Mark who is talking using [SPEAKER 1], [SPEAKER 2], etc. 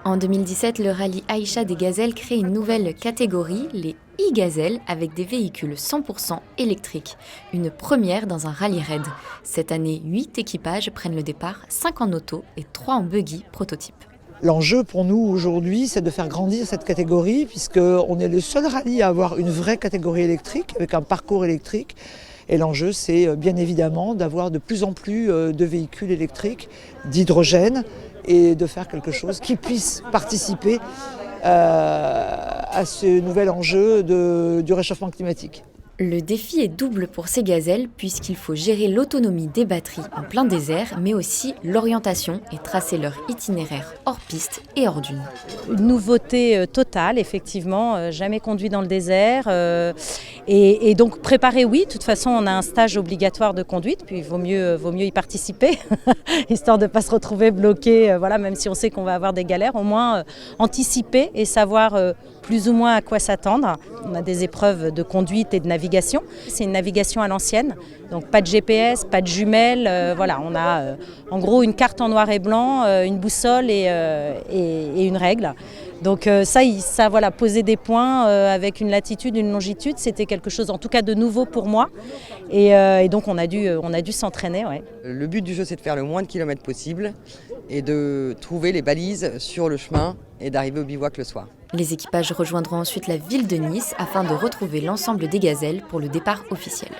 [SPEAKER 1] En 2017, le rallye Aïcha des Gazelles crée une nouvelle catégorie, les e-gazelles, avec des véhicules 100% électriques. Une première dans un rallye raid. Cette année, 8 équipages prennent le départ, 5 en auto et 3 en buggy prototype.
[SPEAKER 2] L'enjeu pour nous aujourd'hui, c'est de faire grandir cette catégorie, puisqu'on est le seul rallye à avoir une vraie catégorie électrique, avec un parcours électrique. Et l'enjeu, c'est bien évidemment d'avoir de plus en plus de véhicules électriques, d'hydrogène, et de faire quelque chose qui puisse participer à ce nouvel enjeu du réchauffement climatique.
[SPEAKER 1] Le défi est double pour ces gazelles puisqu'il faut gérer l'autonomie des batteries en plein désert, mais aussi l'orientation et tracer leur itinéraire hors piste et hors dune.
[SPEAKER 3] Une nouveauté totale, effectivement, jamais conduit dans le désert. Et donc préparer, oui, de toute façon on a un stage obligatoire de conduite, puis il vaut mieux y participer, histoire de ne pas se retrouver bloqué, voilà, même si on sait qu'on va avoir des galères, au moins anticiper et savoir plus ou moins à quoi s'attendre. On a des épreuves de conduite et de navigation. C'est une navigation à l'ancienne, donc pas de GPS, pas de jumelles. Voilà, on a en gros une carte en noir et blanc, une boussole et une règle. Donc ça voilà, poser des points avec une latitude, une longitude, c'était quelque chose en tout cas de nouveau pour moi. Et donc on a dû s'entraîner. Ouais.
[SPEAKER 4] Le but du jeu, c'est de faire le moins de kilomètres possible et de trouver les balises sur le chemin et d'arriver au bivouac le soir.
[SPEAKER 1] Les équipages rejoindront ensuite la ville de Nice afin de retrouver l'ensemble des gazelles pour le départ officiel.